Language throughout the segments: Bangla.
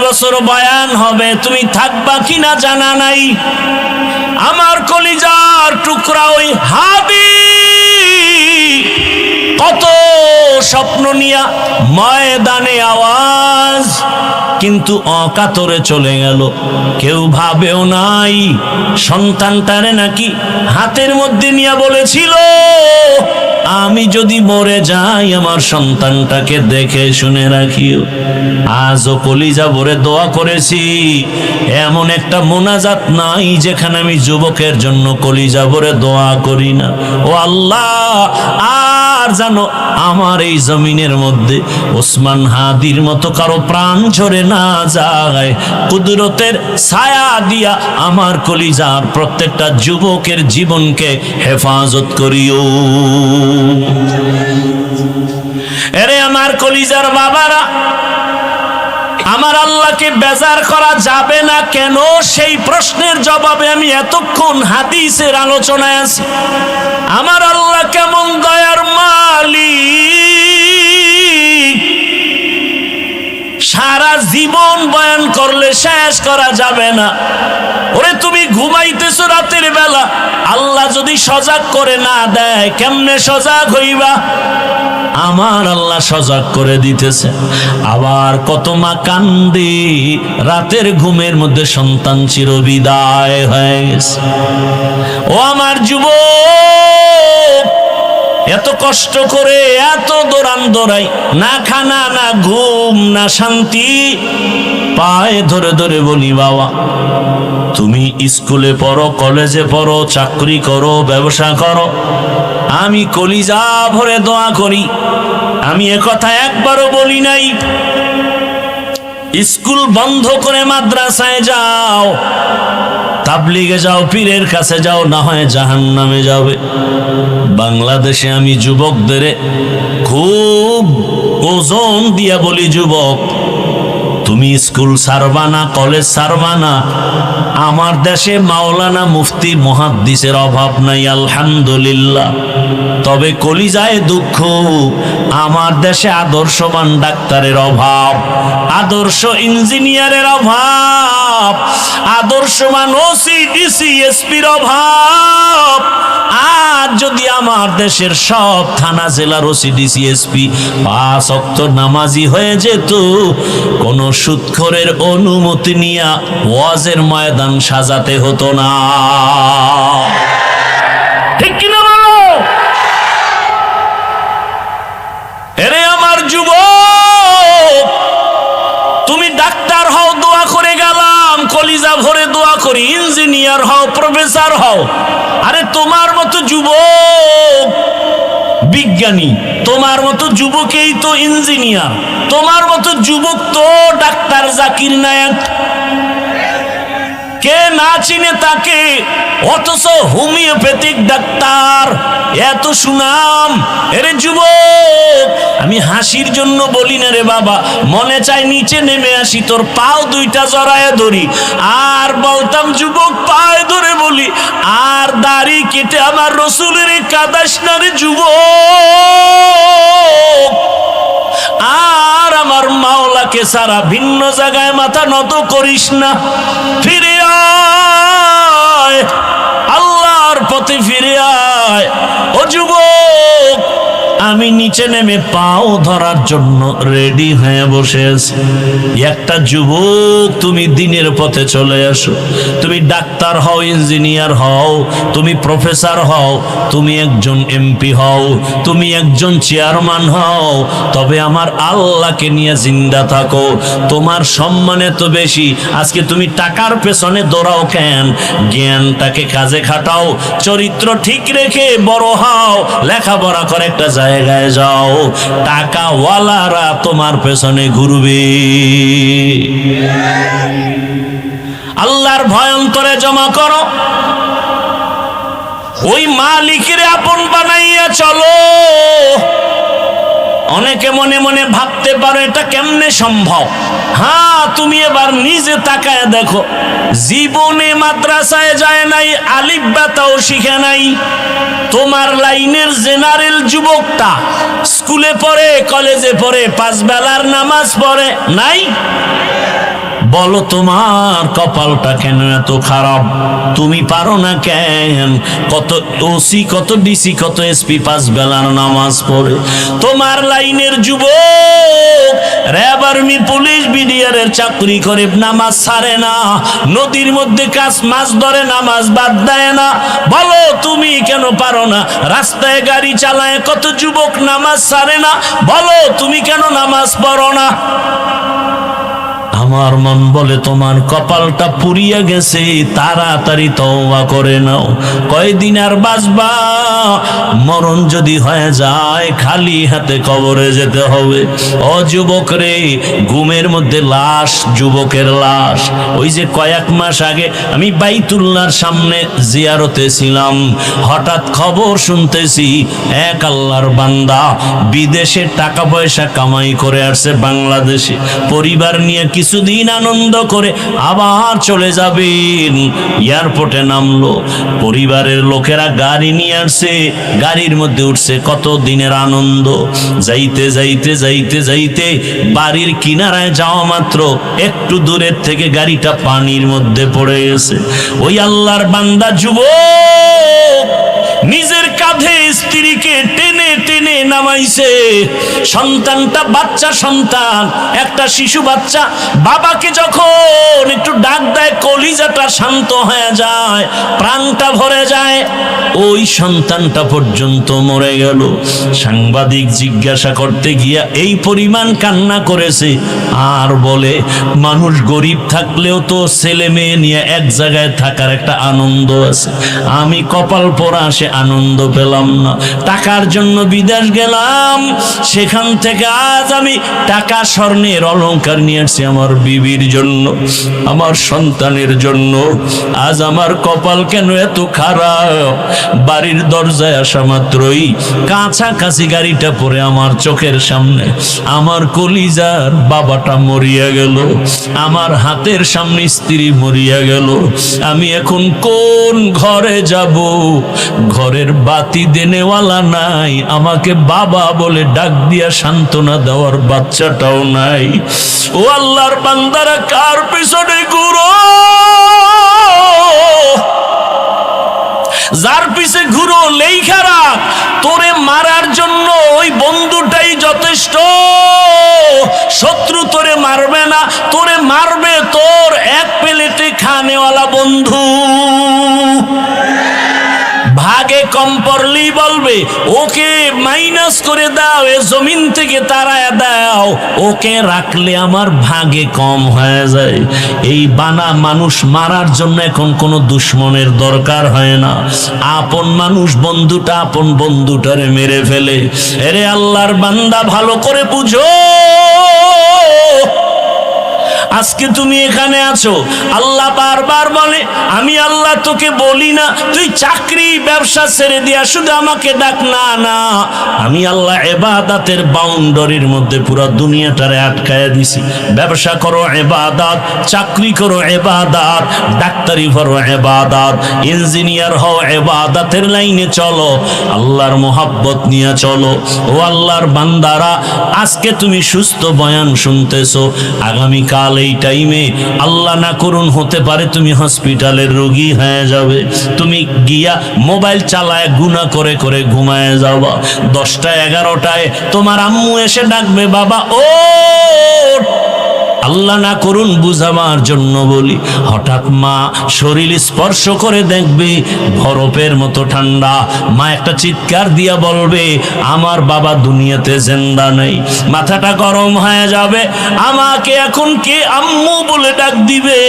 বছর বয়ান হবে, তুমি থাকবা কিনা জানা নাই। আমার কলিজার টুকরা ওই হাদি কত স্বপ্ন নিয়া ময়দানে আওয়াজ, কিন্তু অকাতরে চলে গেল। কেউ ভাবেও নাই সন্তানটারে নাকি হাতের মধ্যে নিয়ে বলেছিল, আমি যদি মরে যাই আমার সন্তানটাকে দেখে শুনে রাখিও। আজও কলিজা ভরে দোয়া করেছি, এমন একটা মোনাজাত নাই যেখানে আমি যুবকের জন্য কলিজা ভরে দোয়া করি না। ও আল্লাহ, আর জানো আমার এই জমিনের মধ্যে ওসমান হাদির মতো কারো প্রাণ ঝরে না যায়। কুদরতের ছায়া দিয়া আমার কলিজার প্রত্যেকটা যুবকের জীবনকে হেফাজত করিও। এরে আমার কলিজার বাবারা, আমার আল্লাহকে বেজার করা যাবে না কেন, সেই প্রশ্নের জবাবে আমি এতক্ষণ হাদিসের আলোচনায় আছি। আমার আল্লাহ কেমন দয়ার মালিক, সারা জীবন বয়ান করলে শেষ করা যাবে না। ওরে তুমি ঘুমাইতেছো রাতের বেলা, আল্লাহ যদি সজাগ করে না দেয় কেমনে সজাগ হইবা? আমার আল্লাহ সজাগ করে দিতেছে। আবার কত মা কান্দে, রাতের ঘুমের মধ্যে সন্তান চিরবিদায় হয়ে গেছে। ও আমার যুবক, এত কষ্ট করে এত দৌড়ান দৌড়াই, না খানা না ঘুম না শান্তি, পায়ে ধরে ধরে বলি বাবা তুমি স্কুলে পড়ো, কলেজে পড়ো, চাকরি করো, ব্যবসা করো, আমি কলিজা ভরে দোয়া করি। আমি একথা একবারও বলি নাই স্কুল বন্ধ করে মাদ্রাসায় যাও, তাবলিগে যাও, পীরের কাছে যাও, না হয় জাহান্নামে যাবে। বাংলাদেশে আমি যুবকদের খুব ওজন দিয়া বলি, যুবক তুমি স্কুল ছাড়বা না, কলেজ ছাড়বা না। আমার দেশে মাওলানা মুফতি মুহাদ্দিসের অভাব নাই আলহামদুলিল্লাহ, তবে কলিজায় দুঃখ, আমার দেশে আদর্শবান ডাক্তারের অভাব, আদর্শ ইঞ্জিনিয়ারের অভাব, আদর্শবান ওসি ডিসি এসপির অভাব। আর যদি আমার দেশের সব থানা জেলার ওসি ডিসি এসপি 5 ওয়াক্ত নামাজি হয়ে যেত, কোন সুদখোরের অনুমতি নিয়ে ওয়াজের ময়দান সাজাতে হতো না। ঠিক কিনা বলো? এরে আমার যুবক, তুমি ডাক্তার হও, দোয়া করে গেলাম, কলিজা ভরে দোয়া করি, ইঞ্জিনিয়ার হও, প্রফেসর হও। আরে তোমার মতো যুবক বিজ্ঞানী, তোমার মতো যুবকেই তো ইঞ্জিনিয়ার, তোমার মতো যুবক তো ডাক্তার জাকির নায়েক। কে না চিনে তাকে? অথচ হোমিওপ্যাথিক ডাক্তার, এত সুনাম। এরে যুবক, আমি হাসির জন্য বলি না রে বাবা, মনে চাই নিচে নেমে আসি, তোর পাও দুইটা জড়ায় ধরি, আর বলতাম যুবক পায়ে ধরে বলি, আর দাড়ি কেটে আমার রসুলের কাদাস না রে যুবক, আর আমার মাওলাকে সারা ভিন্ন জায়গায় মাথা নত করিস না। ফিরে আয়, আল্লাহর পথে ফিরে আয়। ও যুবক, আমি নিচে নেমে পাও ধরার জন্য রেডি হয়ে বসে আছি। একটা যুবক, তুমি দিনের পথে চলে আসো, তুমি ডাক্তার হও, ইঞ্জিনিয়ার হও, তুমি প্রফেসর হও, তুমি একজন এমপি হও, তুমি একজন চেয়ারম্যান হও, তবে আমার আল্লাহকে নিয়ে জিন্দা থাকো। তোমার সম্মান এত বেশি, আজকে তুমি টাকার পেছনে দৌড়াও কেন? জ্ঞানটাকে কাজে খাটাও, চরিত্র ঠিক রেখে বড় হও, লেখাপড়া করে একটা জায়গায় যাও, টাকাওয়ালারা তোমার পেছনে ঘুরবে। আল্লাহর ভয় অন্তরে জমা করো, ওই মালিকের আপন বানাইয়া চলো। অনেকে মনে মনে ভাবতে পারো এটা কেমনে সম্ভব। হ্যাঁ, তুমি এবার নিজে তাকায় দেখো, জীবনে মাদ্রাসায় যায় নাই, আলিফ বাতাও শিখে নাই। তোমার লাইনের জেনারেল যুবকটা স্কুলে পড়ে, কলেজে পড়ে, 5 বেলার নামাজ পড়ে নাই? বলো তোমার কপালটা কেন এত খারাপ? তুমি পারো না কেন? কত ওসি, কত ডিসি, কত এসপি 5 বেলার নামাজ পড়ে। তোমার লাইনের যুবক র্যাব, আর্মি, পুলিশ, বিডিআরের চাকরি করে নামাজ ছাড়ে না, নদীর মধ্যে মাছ ধরে নামাজ বাদ দেয় না। বলো তুমি কেন পারো না? রাস্তায় গাড়ি চালায় কত যুবক নামাজ ছাড়ে না, বলো তুমি কেন নামাজ পড়ো না? আমার মন বলে তোমার কপালটা পুড়িয়ে গেছে, তাড়াতাড়ি তওবা করে নাও। কয়দিন আর বাঁচবা? মরণ যদি হয়ে যায় খালি হাতে কবরে যেতে হবে। ও যুবক রে, ঘুমের মধ্যে লাশ, যুবকের লাশ। ওই যে কয়েক মাস আগে আমি বাইতুল্লাহর সামনে জিয়ারতে ছিলাম, হঠাৎ খবর শুনতেছি এক আল্লাহর বান্দা বিদেশে টাকা পয়সা কামাই করে আসছে, বাংলাদেশে পরিবার নিয়ে কিছুদিন আনন্দ করে আবার চলে যাবেন। এয়ারপোর্টে নামলো, পরিবারের লোকেরা গাড়ি নিয়ে আসছে, গাড়ির মধ্যে উঠছে, কত দিনের আনন্দ। যাইতে যাইতে যাইতে যাইতে বাড়ির কিনারায় যাওয়া মাত্র একটু দূরের থেকে গাড়িটা পানির মধ্যে পড়ে গেছে। ওই আল্লাহর বান্দা যুবক নিজের কাঁধে স্ত্রীকে টেনে টেনে নামাইছে। সন্তানটা, বাচ্চা সন্তান, একটা শিশু বাচ্চা বাবাকে যখন একটু ডাক দেয়, কলিজাটা শান্ত হয়ে যায়, প্রাণটা ভরে যায়। ওই সন্তানটা পর্যন্ত মরে গেল। সাংবাদিক জিজ্ঞাসা করতে গিয়া এই পরিমাণ কান্না করেছে, আর বলে মানুষ গরিব থাকলেও তো ছেলে মেয়ে নিয়ে এক জায়গায় থাকার একটা আনন্দ আছে, আমি কপাল পোড়া সে আনন্দ পেলাম না। টাকার জন্য বিদেশ গেলাম, সেখান থেকে আজ আমি টাকা, স্বর্ণের অলংকার নিয়ে আসছি আমার বিবির জন্য, আমার সন্তানের জন্য। আজ আমার কপাল কেন এত খারাপ? বাড়ির দরজায় আসা মাত্রই কাছাকাছি গাড়িটা পড়ে আমার চোখের সামনে আমার কলিজার বাবাটা মরিয়া গেল, আমার হাতের সামনে স্ত্রী মরিয়া গেল। আমি এখন কোন ঘরে যাব? ঘরের বাতি দেনেওয়ালা নাই, আমাকে বাবা বলে ডাক দিয়া সান্ত্বনা দেওয়ার বাচ্চাটাও নাই। ও আল্লাহর বান্দারা, কার পিছনে ঘুরো? যার পিছে ঘুরো লেখা রাখ, তোরে মারার জন্য ওই বন্ধুটাই যথেষ্ট। শত্রু তোরে মারবে না, তোরে মারবে তোর এক প্লেটে খানেওয়ালা বন্ধু। ভাগে কম পড়লেই বলবে ওকে মাইনাস করে দাও, এ জমিন থেকে তাড়ায় দাও, ওকে রাখলে আমার ভাগে কম হয়ে যায়। এই বানা মানুষ মারার জন্য এখন কোনো দুশ্মনের দরকার হয় না। আপন মানুষ বন্ধুটা আপন বন্ধুটারে মেরে ফেলে। এরে আল্লাহর বান্দা, ভালো করে বুঝো, আজকে তুমি এখানে আছো, আল্লাহ বারবার বলে আমি আল্লাহ তোকে বলি না তুই চাকরি ব্যবসা ছেড়ে দিয়া শুধু আমাকে ডাক না, না আমি আল্লাহ ইবাদতের বাউন্ডারির মধ্যে পুরো দুনিয়াটারে আটকায়া দিছি। ব্যবসা করো ইবাদত, চাকরি করো ইবাদত, ডাক্তারি করো ইবাদত, ইঞ্জিনিয়ার হও ইবাদতের লাইনে চলো, আল্লাহর মোহাব্বত নিয়ে চলো। ও আল্লাহর বান্দারা, আজকে তুমি সুস্থ বয়ান শুনতেছো, আগামীকাল এই টাইমে আল্লাহ না করুন হতে পারে তুমি হসপিটালের রোগী হয়ে যাবে। তুমি গিয়া মোবাইল চালায় গুনাহ করে করে ঘুমায় যাবা। 10টা 11টায় তোমার আম্মু এসে ডাকবে, বাবা ও আল্লাহ না করুন বুঝাবার জন্য বলি, হঠাৎ মা শরীর স্পর্শ করে দেখবে বরফের মতো ঠান্ডা। মা একটা চিৎকার দিয়া বলবে আমার বাবা দুনিয়াতে জিন্দা নেই। মাথাটা গরম হয়ে যাবে, আমাকে এখন কে আম্মু বলে ডাক দিবে,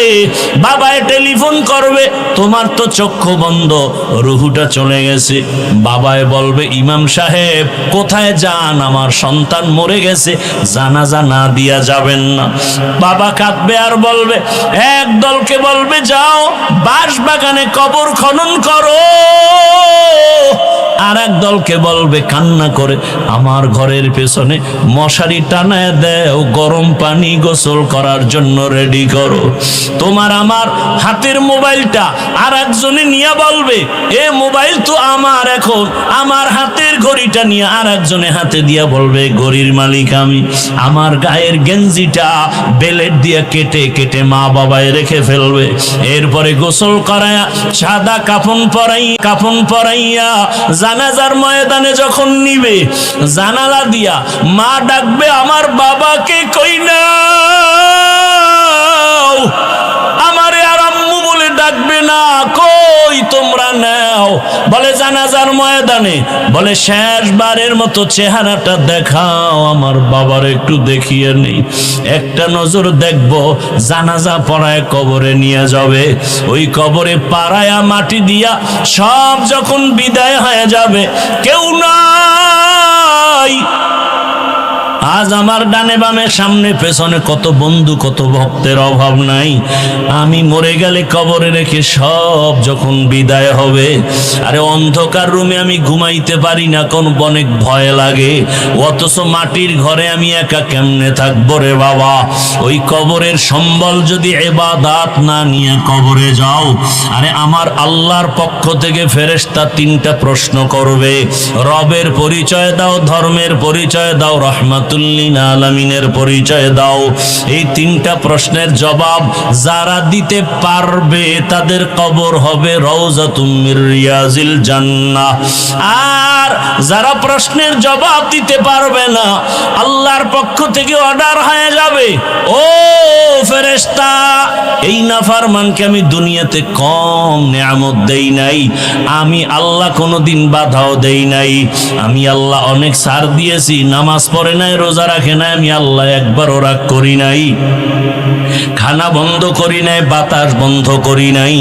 বাবায় টেলিফোন করবে, তোমার তো চক্ষু বন্ধ, রুহুটা চলে গেছে। বাবায় বলবে ইমাম সাহেব কোথায় যান, আমার সন্তান মরে গেছে, জানাজা না দিয়া যাবেন না। বাবা কাঁদবে আর বলবে, এক দলকে বলবে যাও বাঁশ বাগানে কবর খনন করো, আর এক দলকে বলবে কান্না করে, আমার ঘরের পেছনে মশারি টানায় দেও, গরম পানি গোসল করার জন্য রেডি করো। তোমার আমার হাতের মোবাইলটা আর একজনে নিয়ে বলবে, এ মোবাইল তো আমার, এখন আমার হাতের ঘড়িটা নিয়ে আর একজনে হাতে দিয়া বলবে, ঘড়ির মালিক আমি। আমার গায়ের গেঞ্জিটা বেলেট দিয়ে কেটে কেটে মা বাবায় রেখে ফেলবে। এরপরে গোসল করায়া সাদা কাফন পরাইয়া জানাজার ময়দানে যখন নিবে, জানালা দিয়া মা ডাকবে, আমার বাবাকে কই নাও। আমারে আর আম্মু বলে ডাকবে না, কই তোমরা নাও। বলে জানাজার ময়দানে, বলে শেষবারের মতো চেহারাটা দেখাও, আমার বাবার একটু দেখিয়ে নেই, একটা নজর দেখবো। জানাজা পড়ায় কবরে নিয়ে যাবে, ওই কবরে পাড়ায়া মাটি দিয়া সব যখন বিদায় হয়ে যাবে, কেউ নাই। আজ আমার ডানে বামে সামনে পেছনে কত বন্ধু কত ভক্তের অভাব নাই। আমি মরে গেলে কবরে রেখে সব যখন বিদায় হবে, আরে অন্ধকার রুমে আমি ঘুমাইতে পারি না, কোন অনেক ভয় লাগে। অথচ মাটির ঘরে আমি একা কেমনে থাকবো রে বাবা। ওই কবরের সম্বল যদি ইবাদত না নিয়ে কবরে যাও, আরে আমার আল্লাহর পক্ষ থেকে ফেরেশতা তিনটা প্রশ্ন করবে, রবের পরিচয় দাও, ধর্মের পরিচয় দাও, রহমাতুল্লিল আলামিনের পরিচয় দাও। এই তিনটা প্রশ্নের জবাব যারা দিতে পারবে তাদের কবর হবে রওজাতুম মির রিয়াজিল জান্নাহ। আর যারা প্রশ্নের জবাব দিতে পারবে না, আল্লাহর পক্ষ থেকে অর্ডার হয়ে যাবে, ও ফেরেশতা, এই নাফরমানকে আমি দুনিয়াতে কম নিয়ামত দেই নাই, আমি আল্লাহ কোনোদিন বাধাও দেই নাই, আমি আল্লাহ অনেক ছাড় দিয়েছি, নামাজ পড়ে নাই, রোজা রাখে নাই, আমি আল্লাহ একবারও রাগ করি নাই, খানা বন্ধ করি নাই, বাতাস বন্ধ করি নাই,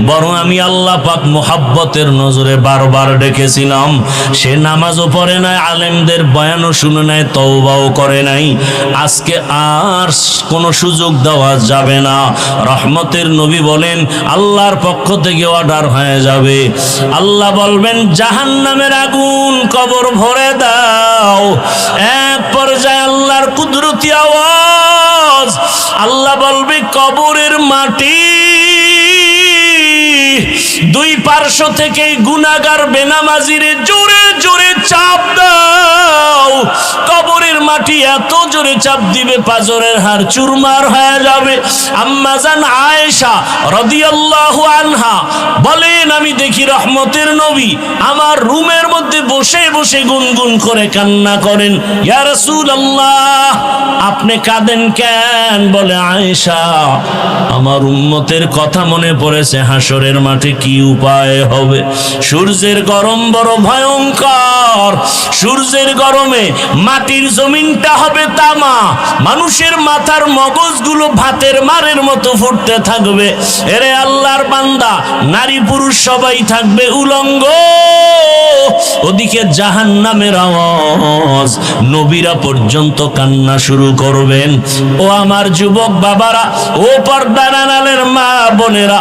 বরং আমি আল্লাহ পাক মোহাব্বতের নজরে বারবার ডেকেছিলাম। সে নামাজও পড়ে নাই, আলেমদের বয়ানও শুনে নাই, তওবাও করে নাই। আজকে আর কোনো সুযোগ দেওয়া যাবে না। রহমতের নবী বলেন, আল্লাহর পক্ষ থেকে অর্ডার হয়ে যাবে, আল্লাহ বলবেন জাহান্নামের আগুন কবর ভরে দাও। এক পর্যায়ে আল্লাহর কুদরতি আওয়াজ, আল্লাহ বলবে কবরের মাটি দুই পার্শ্ব থেকে গুনাহগার বেনামাজিরে জোরে জোরে চাপ দাও। কবরের মাটি এত জোরে চাপ দিবে পাজরের হাড় চুরমার হয়ে যাবে। আম্মা জান আয়েশা রাদিয়াল্লাহু আনহা বলেন, আমি দেখি রহমতের নবী আমার রুমের মধ্যে বসে বসে গুনগুন করে কান্না করেন, ইয়া রাসূলুল্লাহ আপনি কাঁদেন কেন? বলে, আয়েশা আমার উম্মতের কথা মনে পড়েছে, হাসরের মাঠে কি উপায় হবে। সূর্যের গরম বড় ভয়ঙ্কর, সূর্যের গরমে মাটির জমিনটা হবে তামা, মানুষের মাথার মগজগুলো ভাতের মারের মতো ফুটতে থাকবে। এরে আল্লাহর বান্দা, নারী পুরুষ সবাই থাকবে উলঙ্গ। ওদিকে জাহান্নামের আওয়াজ, নবীরা পর্যন্ত কান্না শুরু করবেন। ও আমার যুবক বাবারা, ও পর্দার আড়ালের মা বোনেরা,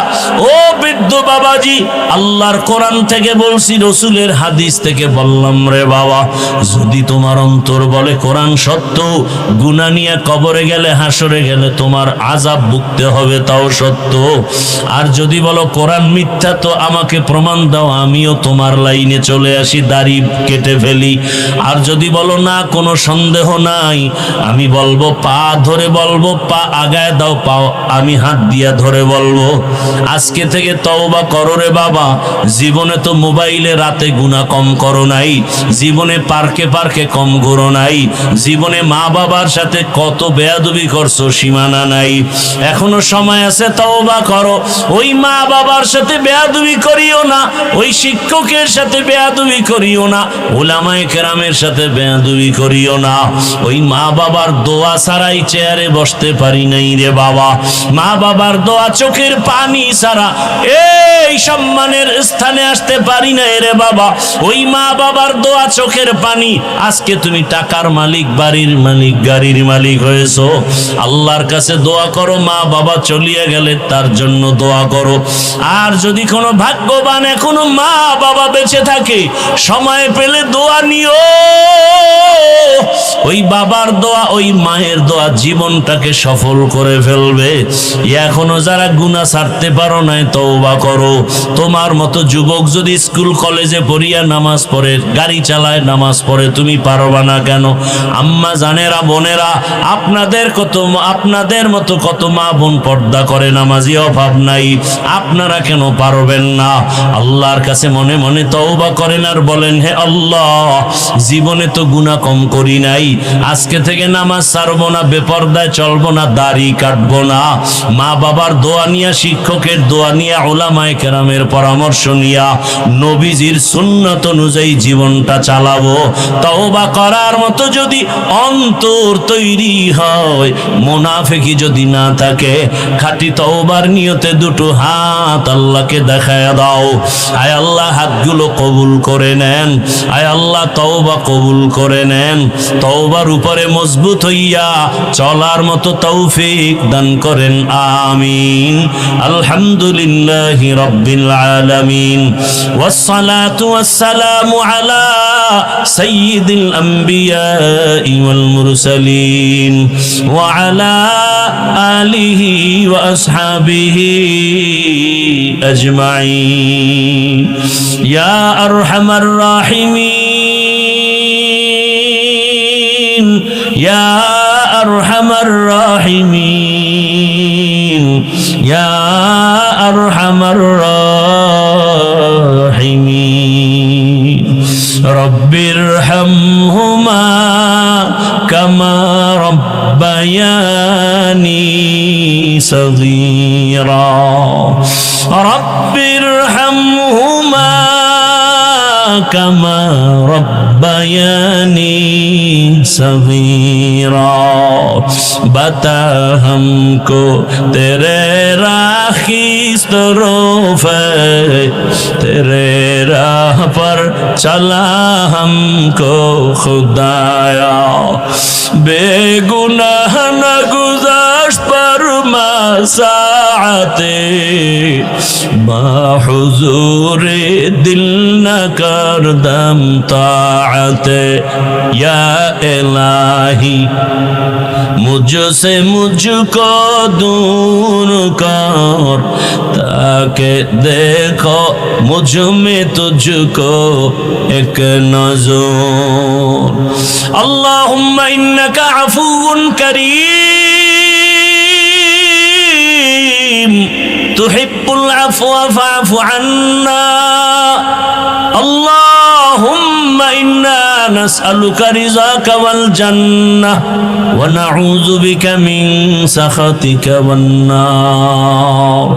ও বৃদ্ধ বাবাজি, আল্লাহর কোরআন থেকে বলছি, রসুলের হাদিস থেকে বললাম, রে বাবা, যদি তোমার অন্তর বলে কোরআন সত্য, গুনাহ নিয়ে কবরে গেলে হাসরে গেলে তোমার আযাব ভুগতে হবে, তাও সত্য। আর যদি বলো কোরআন মিথ্যা, তো আমাকে প্রমাণ দাও, আমিও তোমার লাইনে চলে আসি, দাড়ি কেটে ফেলি। আর যদি বলো না, কোনো সন্দেহ নাই, আমি বলবো পা ধরে বলবো, পা আগায় দাও, পাও আমি হাত দিয়া ধরে বলবো। আজকে থেকে তওবা করো রে বাবা। জীবনে তো মোবাইলে রাতে গুনাহ কম করো নাই, জীবনে পার্কে পার্কে কম ঘুরো নাই, জীবনে মা বাবার সাথে কত বেয়াদবি করছো সীমানা নাই। এখনো সময় আছে, তওবা করো। ওই মা বাবার সাথে বেয়াদবি করিও না, ওই শিক্ষকের সাথে বেয়াদবি করিও না, উলামায়ে কেরামের সাথে বেয়াদবি করিও না। ওই মা বাবার দোয়া ছাড়াই চেয়ারে বসতে পারি নাই রে বাবা, মা বাবার দোয়া চোখের পানি ছাড়া এই সম্মানের স্থানে আসতে পারি না রে বাবা। ওই মা বাবার দোয়া চোখের পানি, আজকে তুমি টাকার মালিক, বাড়ির মালিক, গাড়ির মালিক হয়েছো। আল্লাহর কাছে দোয়া করো, মা বাবা চলিয়ে গেলে তার জন্য দোয়া করো। আর যদি কোনো ভাগ্যবান এখনো মা বাবা বেঁচে বেঁচে থাকে, সময় পেলে দোয়া নিও। ওই বাবার দোয়া, ওই মায়ের দোয়া জীবনটাকে সফল করে ফেলবে। এখনো যারা গুনাহ ছাড়তে পারো নাই, তওবা করো। তোমার মতো যুবক যদি স্কুল কলেজে পড়িয়া নামাজ পড়ে, গাড়ি চালায় নামাজ পড়ে, তুমি পারবা না কেন? আম্মা জানেরা, বোনেরা, আপনাদের মতো কত মা বোন পর্দা করে, নামাজি অভাব নাই, আপনারা কেন পারবেন না? আল্লাহর কাছে মনে মনে তওবা করেন আর বলেন, হে আল্লাহ, জীবনে তো গুনাহ কম করি নাই, আজকে থেকে নামাজ ছাড়বো না, বেপরদায় চলবো না, দাড়ি কাটবো না। মা বাবার দোয়া নিয়া, শিক্ষকের দোয়া নিয়া, উলামায়ে কেরামের পরামর্শ নিয়া, নবীজির সুন্নাত অনুযায়ী জীবনটা চালাবো। তওবা করার মতো যদি অন্তর তৈরি হয়, মুনাফিকি যদি না থাকে, খাঁটি তওবার নিয়তে দুটো হাত আল্লাহকে দেখায় দাও। আয় আল্লাহ, হাতগুলো কবুল করে নেন। আয় আল্লাহ, তওবা কবুল করে নেন। তওবার উপরে মজবুত হইয়া চলার মতো তৌফিক দান করেন, আমিন। আলহামদুলিল্লাহি রাব্বিল আলামিন, ওয়াসসালাতু ওয়াসসালামু আলা সাইয়্যিদিল আমবিয়াই ওয়াল মুরসালিন ওয়া আলা আলিহি ওয়া আসহাবিহি আজমাইন। ইয়া আরহামার রাহিমিন, ইয়া আরহামার রাহিমিন, ইয়া আরহামার রাহিমিন। রব্বিরহামহুমা কামা রব্বায়ানি সগীরা। রব্বিরহামহুমা কামা রব্বায়ানি সগীরা। बता हमको तेरे राखी तरोफ, तेरे राह पर चला हमको खुदाया। बेगुनाह न गुज़श्त पर मसाअते, बाहुज़ूरे दिल न करदम ताअते। या इलाही मुझसे मुझको दूर कर, ताकि देखो मुझ में तुझको एक नज़र। अल्लाहुम्मा इन्नका अफ़ुव्वुन करीम, तुहिब्बुल अफ़्वा फ़अफ़ु अन्ना। अल्लाहुम्मा इन्ना नस्अलुका रिज़ाका वल जन्नह व नऊज़ु बिका मिन सख़तिका वन नार।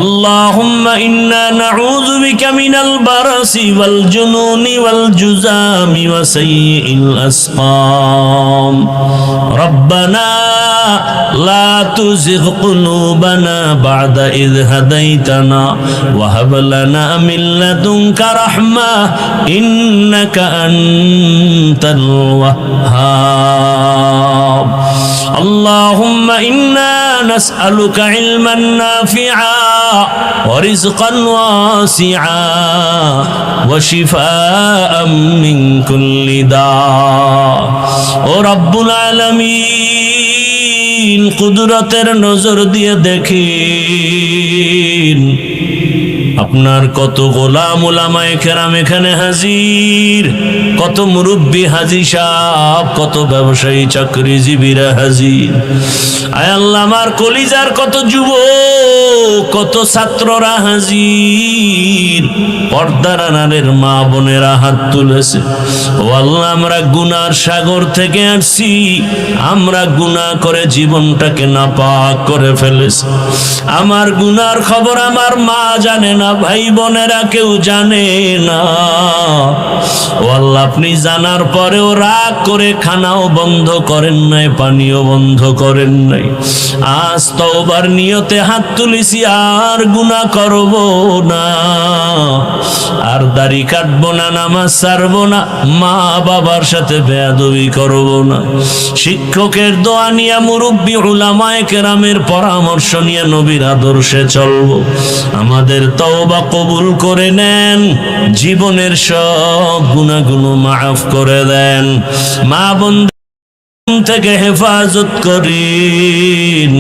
अल्लाहुम्मा इन्ना नऊज़ु बिका मिनल बरसि वल जुनूनि वल जुज़ामि व सय्यिल अस्क़ाम। रब्बना ला तुज़िग़ क़ुलूबना बअदा इज़ हदैतना व हब लना मिन लदुनका रहमा इन्नका अंतल वह्हाब। अल्लाहुम्मा इन्ना नस्अलुका इल्मन नाफ़िआ व रिज़्क़न वासिआ व शिफ़ाअन मिन कुल्लि दा। ओ रब्बुल आलमीन, কুদরতের নজর দিয়ে দেখেন আপনার কত গোলাম উলামায়ে কেরাম এখানে হাজির, কত মুরব্বী হাজী সাহেব, কত ব্যবসায়ী চাকরিজীবীরা হাজির। আয় আল্লাহ, আমার কলিজার কত যুবক, কত ছাত্ররা হাজির, পর্দার আড়ালের মা বোনেরা হাত তুলেছে। ও আল্লাহ, আমরা গুনার সাগর থেকে আসছি, আমরা গুনাহ করে জীবনটাকে নাপাক করে ফেলেছি। আমার গুনার খবর আমার মা জানে না, ভাই বোনেরা কেউ জানে না। ও আল্লাহ, আপনি জানার পরেও রাগ করে খানাও বন্ধ করেন নাই, পানিও বন্ধ করেন নাই। নাই। আজ তওবার নিয়তে হাত তুলেছি, আর গুনাহ করব না, আর দাড়ি কাটবো না, নামাজ ছাড়বো না, মা বাবার সাথে বেয়াদবি করব না, শিক্ষকের দোয়া নিয়ে, মুরব্বী উলামায়ে কেরামের পরামর্শ নিয়ে নবীর আদর্শে চলবো। আমাদের তওবা কবুল করে নেন, জীবনের সব গুনাহগুলো মাফ করে দেন। মা বোন থেকে হেফাজত করেন,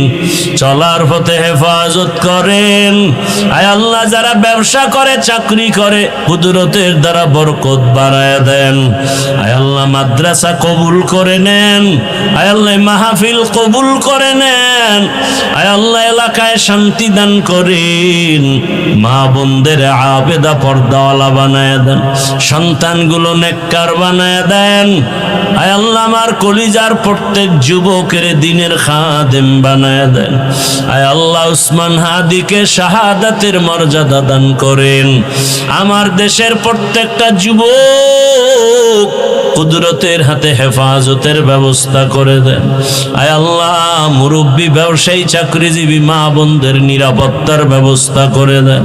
চলার পথে হেফাজত করেন। আয় আল্লাহ, যারা ব্যবসা করে, চাকরি করে, কুদরতের দ্বারা বরকত বাড়ায় দেন। আয় আল্লাহ, মাদ্রাসা কবুল করে নেন। আয় আল্লাহ, মাহফিল কবুল করে নেন। আয় আল্লাহ, এলাকায় শান্তি দান করেন। মা বোনদের আবেদা পর্দাওয়ালা বানায় দেন, সন্তানগুলো নেককার বানায় দেন। আয় আল্লাহ, আমার কলিজার প্রত্যেক যুবকের দিনের খাদেম বানায় দেন। আয় আল্লাহ, উসমান হাদিকে শাহাদাতের মর্যাদা দান করেন। আমার দেশের প্রত্যেকটা যুবক কুদরতের হাতে হেফাজতের ব্যবস্থা করে দেন। আয় আল্লাহ, মুরব্বী, ব্যবসায়ী, চাকরিজীবী মা বোনদের নিরাপত্তার ব্যবস্থা করে দেন।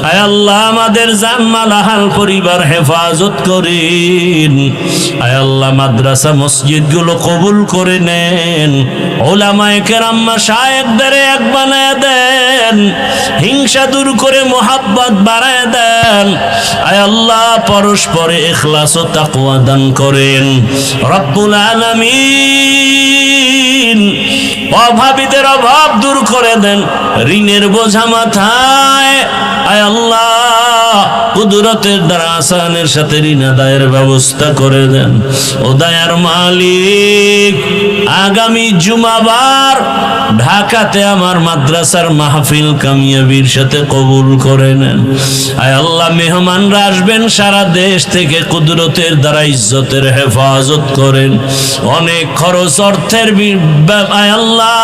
আয় আল্লাহ, আমাদের জানমাল আহাল পরিবার হেফাজত করেন। আয় আল্লাহ, মাদ্রাসা মসজিদ গুলো কবুল করে নেন। উলামায়ে কেরাম মাশায়েখদের এক বানায় দেন, হিংসা দূর করে মোহাব্বত বাড়ায় দেন। আয় আল্লাহ, পরস্পরে ইখলাস ও তাকওয়া দান করেন। রব্বুল আলামিন, অভাবীদের অভাব দূর করে দেন, ঋণের বোঝা মাথায়। আয় আল্লাহ, কুদরতের দ্বারা আসানের সাথে ঋণ আদায়ের ব্যবস্থা করে দেন। ও দয়ার মালিক, আগামী জুমাবার ঢাকাতে আমার মাদ্রাসার মাহফিল কামিয়াবির সাথে কবুল করে নেন। আয় আল্লাহ, মেহমানরা আসবেন সারা দেশ থেকে, কুদরতের দ্বারা ইজ্জতের হেফাজত করেন। অনেক খরচ, অর্থের আয় আল্লাহ,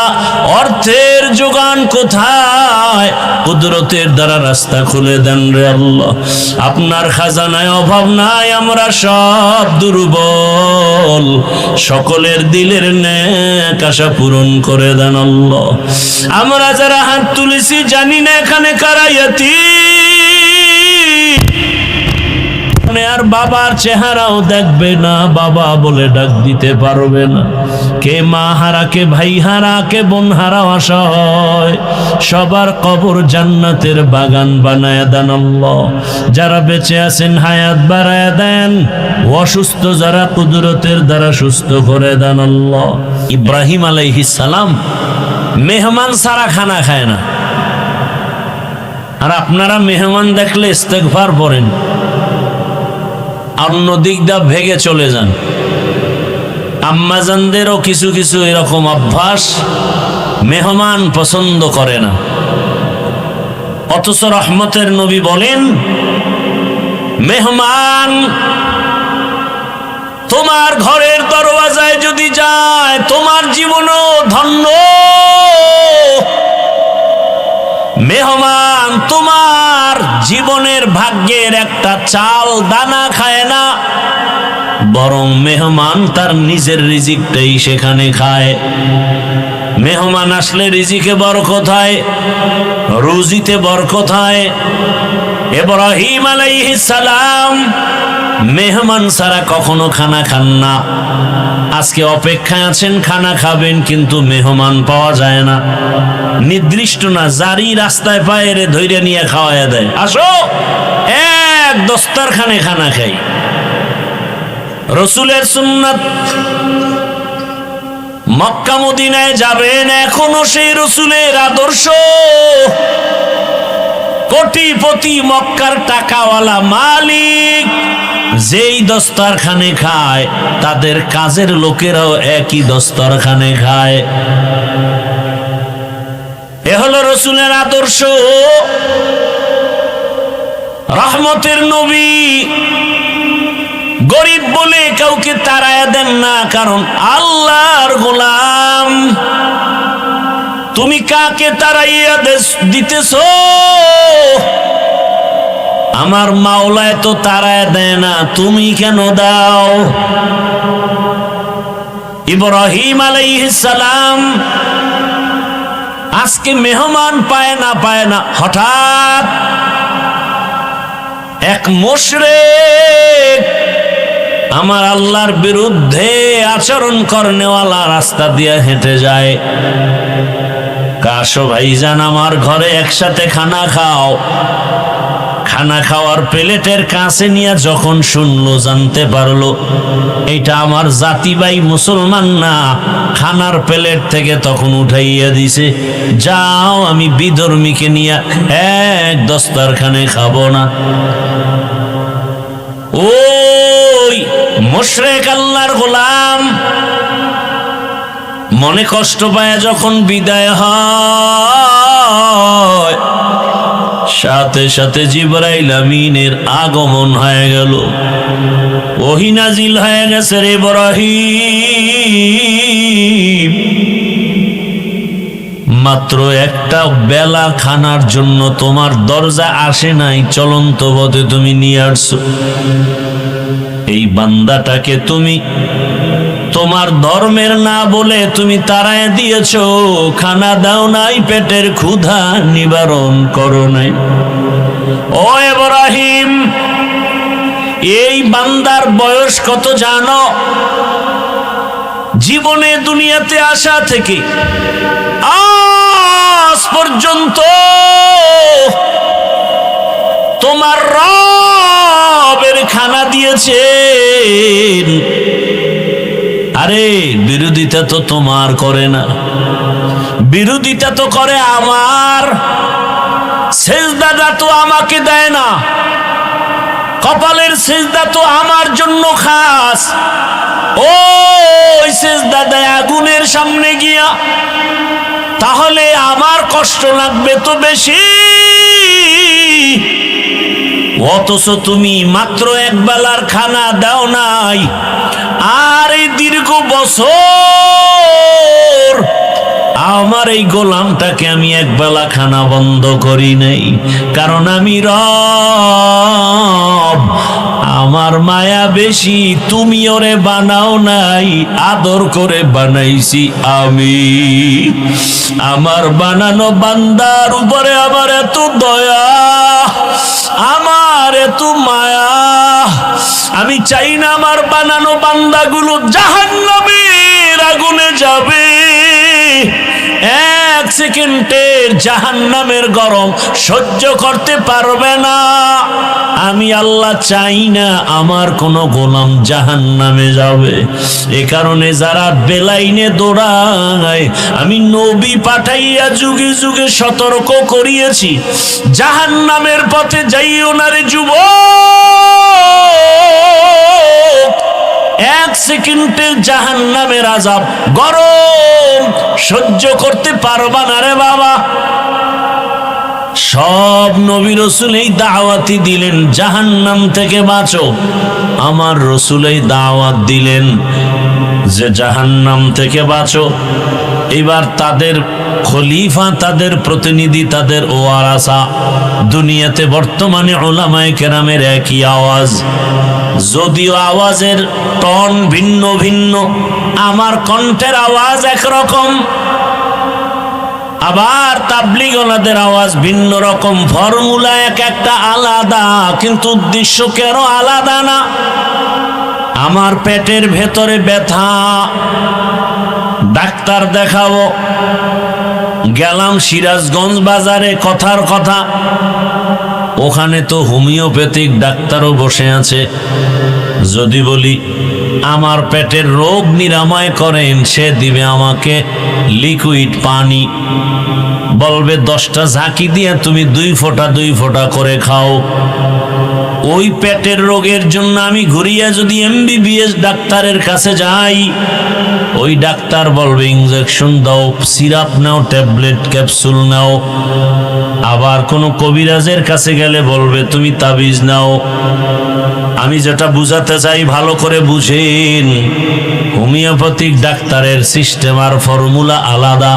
অর্থের যোগান কোথায়? কুদরতের দ্বারা রাস্তা খুলে দেন রে আল্লাহ। আপনার খাজানায় অভাব নাই, আমরা সব দুর্বল, সকলের দিলের নেক আশা পূরণ করে দেন আল্লাহ। আমরা যারা হাত তুলেছি, জানি না এখানে কারা ইয়াতীম, আর বাবার চেহারাও দেখবে না, বাবা বলে ডাক দিতে পারবে না। কে মা হারা, কে ভাই হারা, কে বোন হারা অসহায়, সবার কবর জান্নাতের বাগান বানায় দেন আল্লাহ। যারা বেঁচে আছেন হায়াত বাড়ায় দেন, অসুস্থ যারা কুদরতের দ্বারা সুস্থ করে দেন আল্লাহ। ইব্রাহিম আলাইহিস সালাম মেহমান সারা খানা খায় না, আর আপনারা মেহমান দেখলে ইস্তেগফার পড়েন, অন্য দিক দা ভেগে চলে যান। আম্মাজানদেরও কিছু কিছু এরকম অভ্যাস, মেহমান পছন্দ করে না। অথচ রহমতের নবী বলেন, মেহমান তোমার ঘরের দরওয়াজায় যদি যায়, তোমার জীবনও ধন্য। মেহমান তোমার জীবনের ভাগ্যের একটা চাল দানা খায় না, বরং মেহমান তার নিজের রিজিকটাই সেখানে খায়। মেহমান আসলে রিজিকে বরকত হয়, রুজিতে বরকত হয়। ইব্রাহিম আলাইহিস সালাম মেহমান ছাড়া কখনো খানা খান না। আজকে অপেক্ষায় আছেন, খানা খাবেন, কিন্তু মেহমান পাওয়া যায় না। নির্দিষ্ট না, জারি রাস্তায় পায়ে রে ধৈর্য নিয়ে খাওয়াইয়া দেয়, আসো এক দস্তরখানে খানা খাই। রসুলের সুন্নাত, মক্কা মদিনায় যাবেন, এখনো সেই রসুলের আদর্শ। কোটিপতি মক্কার টাকাওয়ালা মালিক যেই দস্তরখানে খায়, তাদের কাজের লোকেরাও একই দস্তরখানে খায়। এ হলো রসুলের আদর্শ। রহমতের নবী গরিব বলে কাউকে তাড়ায়া দেন না, কারণ আল্লাহর গোলাম। তুমি কাকে তাড়াইয়া দিতেছ? আমার মাওলায় তো তাড়ায়া দেয় না, তুমি কেন দাও? ইব্রাহিম আলাইহিস সালাম আজকে মেহমান পায় না হঠাৎ এক মুশরিক আমার আল্লাহর বিরুদ্ধে আচরণ করনেওয়ালা রাস্তা দিয়ে হেঁটে যায়। কাশো ভাইজান আমার ঘরে একসাথে খানা খাও। খানা খাওয়ার প্লেটের কাছে নিয়ে যখন শুনলো, জানতে পারলো এটা আমার জাতি ভাই মুসলমান না, খানার প্লেট থেকে তখন উঠাইয়া দিছে, যাও আমি বিধর্মীকে নিয়ে এক দস্তরখানে খাবো না। ওই মুশরিক আল্লাহর গোলাম মনে কষ্ট পায় যখন বিদায় হয়, সাথে সাথে জিবরাইল আমিনের আগমন হয়ে গেল, ওহী নাজিল হয়ে গেছে, রে ইব্রাহিম মাত্র একটা বেলা খানার জন্য তোমার দরজা আসে নাই, চলন্ত পথে তুমি নিয়ে আসছো। এই বান্দাটাকে তুমি তোমার ধর্মের না বলে তুমি তাড়ায় দিয়েছো, খানা দাও নাই, পেটের ক্ষুধা নিবারণ করো নাই। ও ইব্রাহিম, এই বান্দার বয়স কত জানো? জীবনে দুনিয়াতে আসা থেকে আজ পর্যন্ত তোমার রবের খানা দিয়েছেন। আরে বিরোধিতা তো তোমার করে না, বিরোধিতা তো করে আমার। সেজদাটা তো আমাকে দেয় না, কপালের সেজদা তো আমার জন্য খাস। ওই সেজদা দেয় আগুনের সামনে গিয়া, তাহলে আমার কষ্ট লাগবে তো বেশি। অথচ তুমি মাত্র এক বেলার খানা দাও নাই, আর এই দীর্ঘ বছর আমার এই গোলামটাকে আমি এক বেলা খানা বন্ধ করি নাই, কারণ আমি রব, আমার মায়া বেশি। তুমি ওরে বানাও নাই, আদর করে বানাইছি আমি। আমার বানানো বান্দার উপরে আমার এত দয়া, আমার এত মায়া, আমি চাই না আমার বানানো বান্দাগুলো জাহান্নামের আগুনে যাবে। এক সেকেন্ডের জাহান্নামের গরম সহ্য করতে পারবে না। আমি আল্লাহ চাই না আমার কোনো গোলাম জাহান্নামে যাবে। এ কারণে যারা বেলাইনে দৌড়ায়, আমি নবী পাঠাইয়া যুগে যুগে সতর্ক করিয়েছি, জাহান্নামের পথে যাইও না রে যুবক। এক সেকেন্ডের জাহান্নামের আযাব গরম সহ্য করতে পারবা না রে বাবা। সব নবী রাসূল এই দাওয়াতই দিলেন জাহান্নাম থেকে বাঁচো। আমার রাসূল এই দাওয়াত দিলেন যে জাহান্নাম থেকে বাঁচো। এবার তাদের খলিফা, তাদের প্রতিনিধি, তাদের ওয়ারাসা, দুনিয়াতে বর্তমানে উলামায়ে কেরামের একই আওয়াজ, যদিও আওয়াজের টন ভিন্ন ভিন্ন, আমার কণ্ঠের আওয়াজ একরকম, আবার তাবলীগওয়ালাদের আওয়াজ ভিন্ন রকম, ফর্মুলা এক একটা আলাদা, কিন্তু উদ্দেশ্য কেন আলাদা না? আমার পেটের ভেতরে ব্যথা, ডাক্তার দেখাবো, গেলাম সিরাজগঞ্জ বাজারে, কথার কথা, ওখানে তো হোমিওপ্যাথিক ডাক্তারও বসে আছে। যদি বলি আমার পেটের রোগ নিরাময় করেন, সে দিবে আমাকে লিকুইড পানি, বলবে 10টা ঝাঁকি দিয়ে তুমি 2 ফোঁটা করে খাও। ওই পেটের রোগের জন্য আমি ঘুরিয়া যদি MBBS ডাক্তারের কাছে যাই, ওই ডাক্তার বলবে ইনজেকশন দাও, সিরাপ নাও, ট্যাবলেট ক্যাপসুল নাও। আবার কোনো কবিরাজের কাছে গেলে বলবে তুমি তাবিজ নাও। আমি যেটা বুঝাতে চাই ভালো করে বুঝেন, হোমিওপ্যাথিক ডাক্তারের সিস্টেম আর ফর্মুলা আলাদা,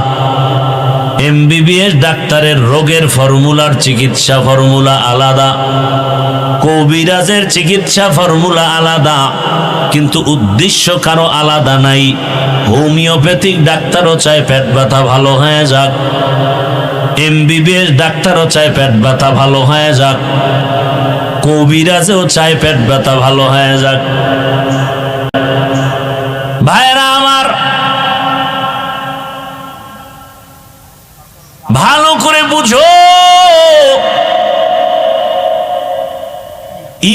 MBBS ডাক্তারের রোগের ফর্মুলার চিকিৎসা ফর্মুলা আলাদা, কবিরাজের চিকিৎসা ফর্মুলা আলাদা। কিন্তু উদ্দেশ্য কারো আলাদা নাই। হোমিওপ্যাথিক ডাক্তারও চায় পেট ব্যথা ভালো হয়ে যাক, এমবিবিএস ডাক্তারও চায় পেট ব্যথা ভালো হয়ে যাক, কবিরাজও চায় পেট ব্যথা ভালো হয়ে যাক। ভাইরা আমার, ভালো করে বুঝো,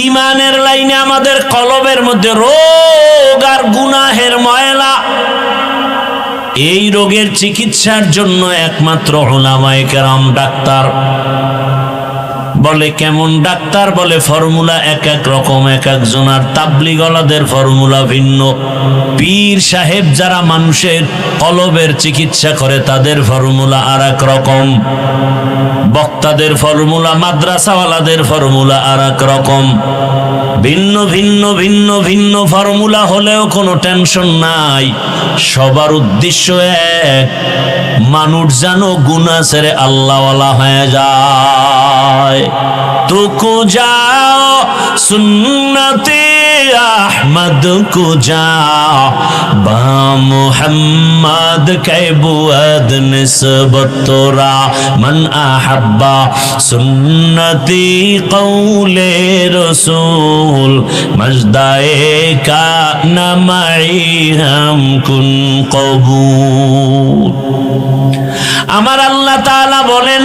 ঈমানের লাইনে আমাদের কলবের মধ্যে রোগ আর গুনাহের ময়লা, এই রোগের চিকিৎসার জন্য একমাত্র উলামায়ে কেরাম ডাক্তার। বলে কেমন ডাক্তার? বলে ফর্মুলা এক এক রকম, এক একজনের। তাবলীগওয়ালাদের ফর্মুলা ভিন্ন, পীর সাহেব যারা মানুষের কলবের চিকিৎসা করে তাদের ফর্মুলা আর এক রকম, বক্তাদের ফর্মুলা, মাদ্রাসাওয়ালাদের ফর্মুলা আর এক রকম। ভিন্ন ভিন্ন ভিন্ন ভিন্ন ফর্মুলা হলেও কোনো টেনশন নাই, সবার উদ্দেশ্য এক, মানুষ যেন গুনাহ ছেড়ে আল্লাহওয়ালা হয়ে যায়। তুকু যাও সুন্নতে আহমদ কু যাও, বা মুহাম্মদ কে বুয়াদ নিসবত তোরা, মান আহাব্বা সুন্নতি কৌলে রসূল, মজদায়ে কা নামাই হাম কুন কবুল। আমার আল্লাহ তাআলা বলেন,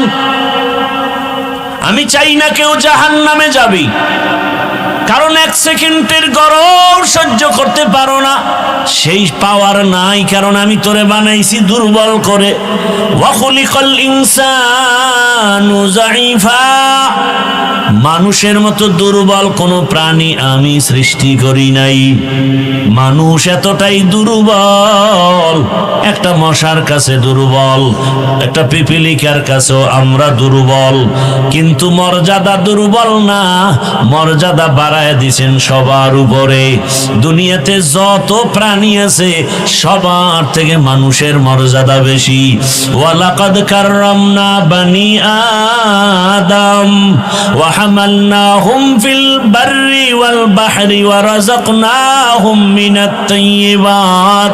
আমি চাই না কেউ জাহান্নামে যাবি, কারণ এক সেকেন্ডের গরম সহ্য করতে পারো না, সেই পাওয়ার নাই, কারণ আমি তোরে বানাইছি দুর্বল করে। ওয়া খুলিকাল ইনসানু যায়ীফা, মানুষের মতো দুর্বল কোনো প্রাণী আমি সৃষ্টি করি নাই। মানুষ এতটাই দুর্বল, একটা মশার কাছে দুর্বল, একটা পিপিলিকার কাছেও আমরা দুর্বল, কিন্তু মর্যাদা দুর্বল না, মর্যাদা বাড়ায় দিছেন সবার উপরে। দুনিয়াতে যত প্রাণী আছে সবার থেকে মানুষের মর্যাদা বেশি। ওয়ালাকাদ কাররামনা বানি আদম ওয়া হামালনাহুম ফিল বাররি ওয়াল বাহরি ওয়া রাযাকনাহুম মিনাত তাইয়্যিবাত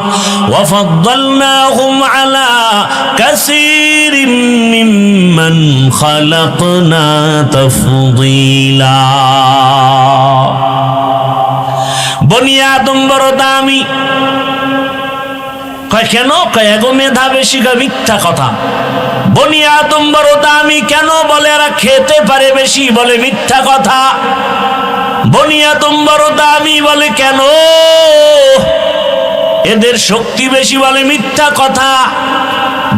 ওয়া ফাদ্দালনাহুম আলা কাসীরিম মিম্মান খালাকনা তাফদীলা। বনি আদম বড় দামি। কয় কেন? কয় এগো মেধা বেশি। কয় মিথ্যা কথা। বনি আদম বড় দামি কেন? বলে এরা খেতে পারে বেশি। বলে মিথ্যা কথা। বনি আদম বড় দামি বলে কেন? এদের শক্তি বেশি। বলে মিথ্যা কথা।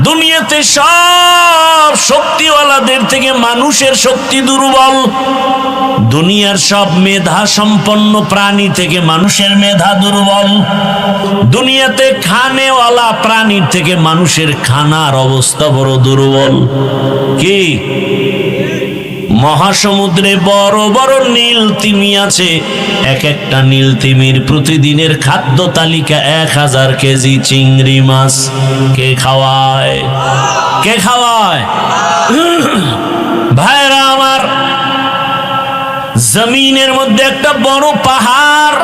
দুনিয়াতে সব শক্তিওয়ালাদের থেকে মানুষের শক্তি দুর্বল। দুনিয়ার সব মেধা সম্পন্ন প্রাণী থেকে মানুষের মেধা দুর্বল। দুনিয়াতে খানেওয়ালা প্রাণীর থেকে মানুষের খানার অবস্থা বড় দুর্বল। কি? মহাসমুদ্রে বড় বড় নীল তিমি আছে, এক একটা নীল তিমির প্রতিদিনের খাদ্য তালিকা 1000 কেজি চিংড়ি মাছ। কে খাওয়ায়? কে খাওয়ায়? ভাইরা আমার, জমিনের মধ্যে একটা বড় পাহাড়,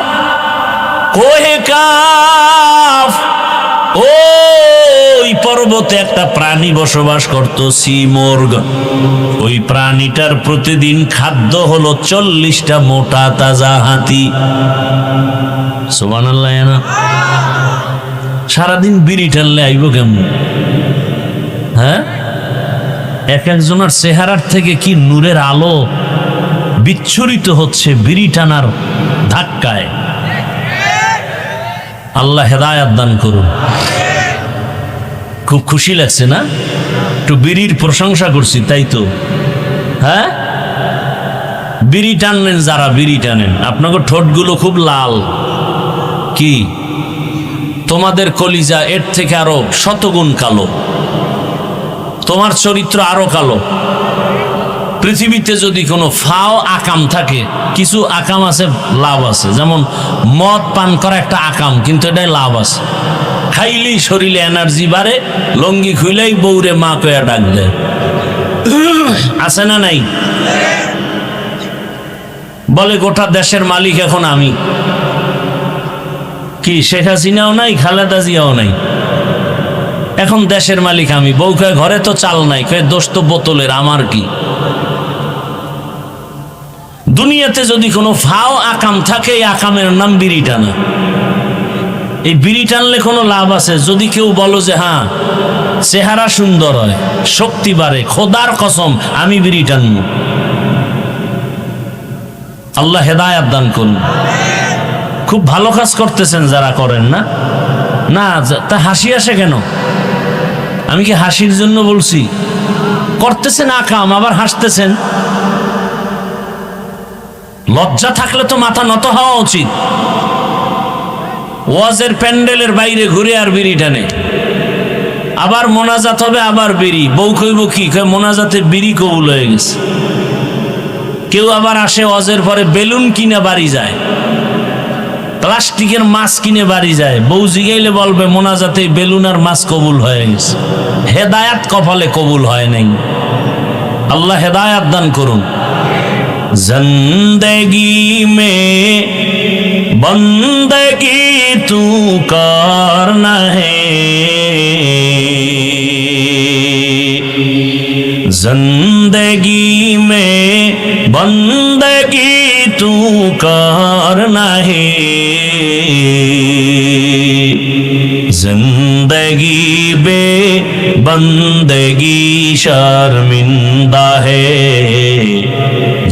কোহে কাফ, ওই পর্বতে একটা প্রাণী বসবাস করত, সিমোর্গ। ওই প্রাণীটার প্রতিদিন খাদ্য হলো 40টা মোটা তাজা হাতি। সুবহানাল্লাহ। না সারাদিন বিড়ি টানলে আইব কেমন? হ্যাঁ, এক একজনের চেহারার থেকে কি নূরের আলো বিচ্ছুরিত হচ্ছে বিড়ি টানার ধাক্কায়। আল্লাহ হেদায়াত দান করুন। খুব খুশি লাগছে না? একটু বিড়ির প্রশংসা করছি, তাই তো? হ্যাঁ, বিড়ি টানলেন যারা, বিড়ি টানেন, আপনাদের ঠোঁটগুলো খুব লাল। কি? তোমাদের কলিজা এর থেকে আরো শতগুণ কালো, তোমার চরিত্র আরো কালো। পৃথিবীতে যদি কোনো ফাও আকাম থাকে, কিছু আকাম আছে, লাভ আছে। যেমন মদ পান করা একটা আকাম, কিন্তু এটাই লাভ আছে। খাইলেই শরীরে এনার্জি বাড়ে, লঙ্গি খুইলেই বউরে মা কয়া ডাক দেয়। আছে না নাই? বলে গোটা দেশের মালিক এখন আমি। কি শেখ হাসিনাও নাই, খালেদা জিয়াও নাই, এখন দেশের মালিক আমি। বউ কয় ঘরে তো চাল নাই, কয় দোষ তো বোতলের, আমার কি? দুনিয়াতে যদি কোনো ফাও আকাম থাকে, এই আকামের নাম বিড়ি টানা। এই বিড়ি টানলে কোনো লাভ আছে? যদি কেউ বলো যে হ্যাঁ চেহারা সুন্দর হয়, শক্তি বাড়ে, খোদার কসম আমি বিড়ি টানবো। আল্লাহ হেদায়াত দান করুন। খুব ভালো কাজ করতেছেন যারা করেন, না না তা হাসি আসে কেন? আমি কি হাসির জন্য বলছি? করতেছেন আকাম, আবার হাসতেছেন। লজ্জা থাকলে তো মাথা নত হওয়া উচিত। ওয়াজের প্যান্ডেলের বাইরে ঘুরে আর বিড়ি টানে, আবার মোনাজাত হবে, আবার বিড়ি। বউ কইব কি? কয় মোনাজাতে বিড়ি কবুল হয়ে গেছে। কেউ আবার আসে ওয়াজের পরে বেলুন কিনে বাড়ি যায়, প্লাস্টিকের মাছ কিনে বাড়ি যায়। বউ জিগাইলে বলবে মোনাজাতে বেলুন আর মাছ কবুল হয়ে গেছে। হেদায়াত কপালে কবুল হয় নাই। আল্লাহ হেদায়াত দান করুন। জিন্দেগি মে বন্দগি তু করনা হে, जिंदगी में बंदगी तू करना है, जिंदगी बे बंदगी शर्मिंदा है,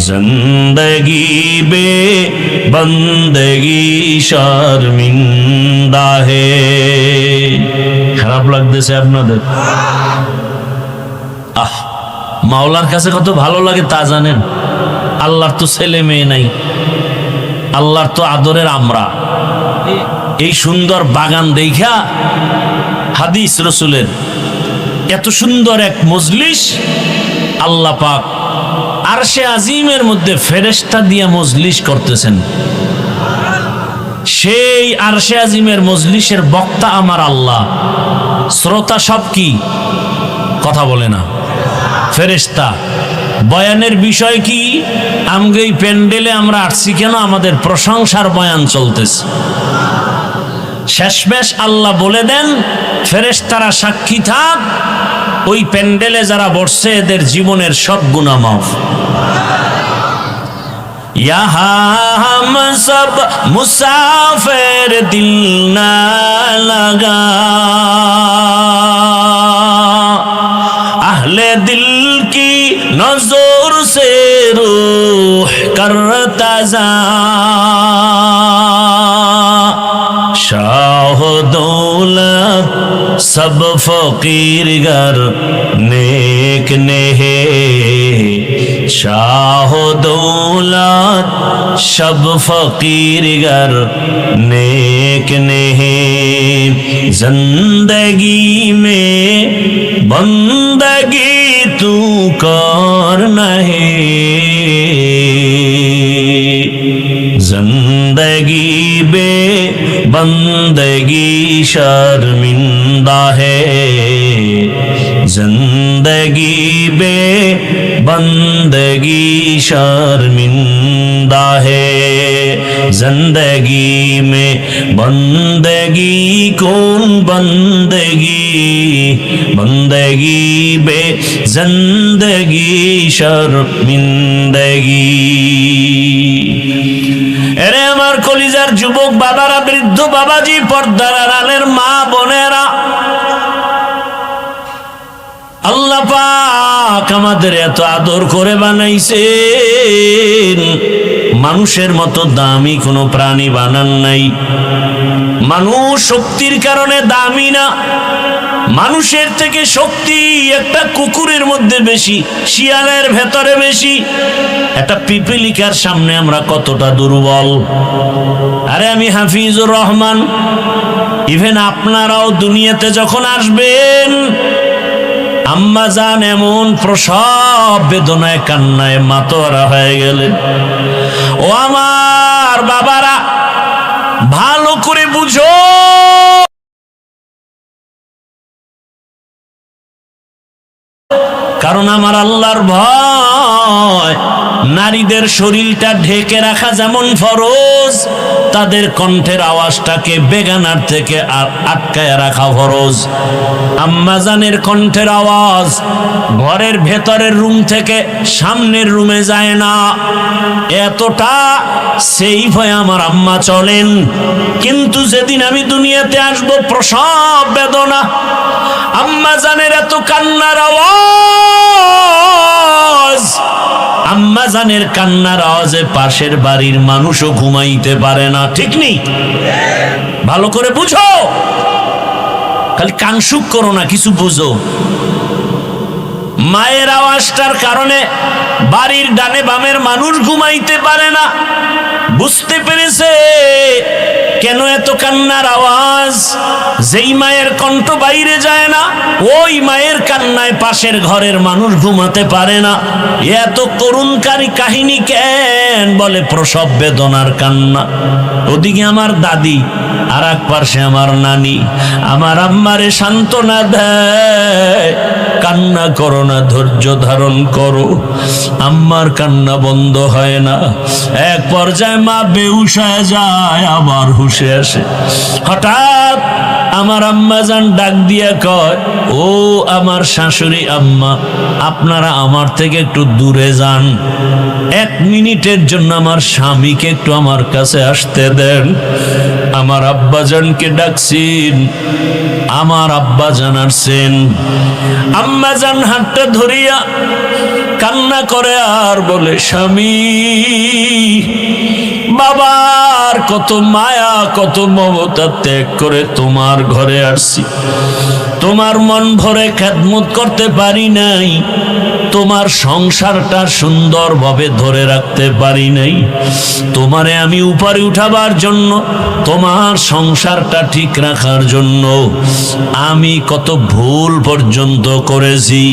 जिंदगी बे बंदगी शर्मिंदा है। খারাপ লাগতেছে আপনাদের? আহ, মাওলার কাছে কত ভালো লাগে তা জানেন? আল্লাহর তো ছেলে মেয়ে নাই, আল্লাহর তো আদরের আমরা। এই সুন্দর বাগান দেখা হাদিস রসুলের, এত সুন্দর এক মজলিস আল্লাহ পাক আরশে আজিমের মধ্যে ফেরেশতা দিয়ে মজলিস করতেছেন। সেই আরশে আজিমের মজলিসের বক্তা আমার আল্লাহ, শ্রোতা সব কি? কথা বলে না, ফেরেশতা। বয়ানের বিষয় কি? আমগে এই প্যান্ডেলে আমরা আসছি কেন? আমাদের প্রশংসার বয়ান চলতেছে। শেষমেশ আল্লাহ বলে দেন, ফেরেশতারা সাক্ষী থাক, ওই প্যান্ডেলে যারা বসছে এদের জীবনের সব গুনাহ মাফ। यहाँ हम सब मुसाफिर दिल ना लगा, अहले दिल की नजर से रूह करता जा, शाह दौलत सब फकीर गर नेक ने है, शाह दौलत सब फकीर गर नेक ने है, जिंदगी में बंदगी तू करना है, जिंदगी बे बंदगी शर्मिंदा है, जिंदगी बे बंदगी शर्मिंदा है, जिंदगी में बंदगी कौन बंदगी, बंदगी बे जिंदगी शर्मिंदगी। এরে আমার কলিজার যুবক বাবারা, বৃদ্ধ বাবাজি, পর্দার আড়ালের মা বোনেরা, আল্লাহ পাক আমাদের এত আদর করে বানাইছেন, মানুষের মতো দামি কোনো প্রাণী বানান নাই। মানুষ শক্তির কারণে দামি না, মানুষের থেকে শক্তি একটা কুকুরের মধ্যে বেশি, শিয়ালের ভেতরে বেশি। একটা পিপিলিকার সামনে আমরা কতটা দুর্বল। আরে আমি হাফিজুর রহমান, ইভেন আপনারাও দুনিয়াতে যখন আসবেন, আম্মা জান এমন প্রসব বেদনায় কান্নায় মাতোয়ারা হয়ে গেলেন। ও আমার বাবারা, ভালো করে বুঝো, কারণ আমার আল্লাহর ভয় নয়, নারীদের শরীরটা ঢেকে রাখা যেমন ফরজ, তাদের কণ্ঠের আওয়াজটাকে বেগানার থেকে আটকায় রাখা ফরজ। আম্মাজানের কণ্ঠের আওয়াজ ঘরের ভেতরের রুম থেকে সামনের রুমে যায় না, এতটা সেই ভয়ে আমার আম্মা চলেন। কিন্তু যেদিন আমি দুনিয়াতে আসব, প্রসব বেদনা, আম্মাজানের এত কান্নার আওয়াজ, আম্মাজানের কান্নার আওয়াজে পাশের বাড়ির মানুষও ঘুমাইতে পারে না। ঠিক নেই? ভালো করে বুঝো, খালি কানসুক করো না, কিছু বুঝো। মায়ের আওয়াজটার কারণে বাড়ির ডানে বামের মানুষ ঘুমাইতে পারে না। বুঝতে পেরেছে কেন এত কান্নার আওয়াজ? যেই মায়ের কণ্ঠ বাইরে যায় না, ওই মায়ের কান্নায় পাশের ঘরের মানুষ ঘুমাতে পারে না। এত করুণকারী কাহিনী কেন? বলে প্রসব বেদনার কান্না। ওদিকে আমার দাদি, আর এক পাশে আমার নানি আমার আম্মারে সান্ত্বনা দেয়, কান্না করো না, ধৈর্য ধারণ করো। আম্মার কান্না বন্ধ হয় না। এক পর্যায়ে মা বেহুশ হয়ে যায়, আবার হুশে আসে। হঠাৎ আমার আম্মা জান ডাক দিয়া কয়, ও আমার শাশুড়ি আম্মা, আপনারা আমার থেকে একটু দূরে যান, 1 মিনিটের জন্য আমার স্বামীকে একটু আমার কাছে আসতে দেন। আমার আব্বা জানকে ডাকছেন, আমার আব্বা জান আসছেন। আম্মা জান হাতটা ধরিয়া কান্না করে আর বলে, স্বামী, বাবার কত মায়া কত মমতা ত্যাগ করে তোমার ঘরে আসছি, তোমার মন ভরে খেদমত করতে পারি নাই, তোমার সংসারটা সুন্দরভাবে ধরে রাখতে পারি নাই। তোমারে আমি উপরে উঠাবার জন্য, তোমার সংসারটা ঠিক রাখার জন্য আমি কত ভুল পর্যন্ত করেছি।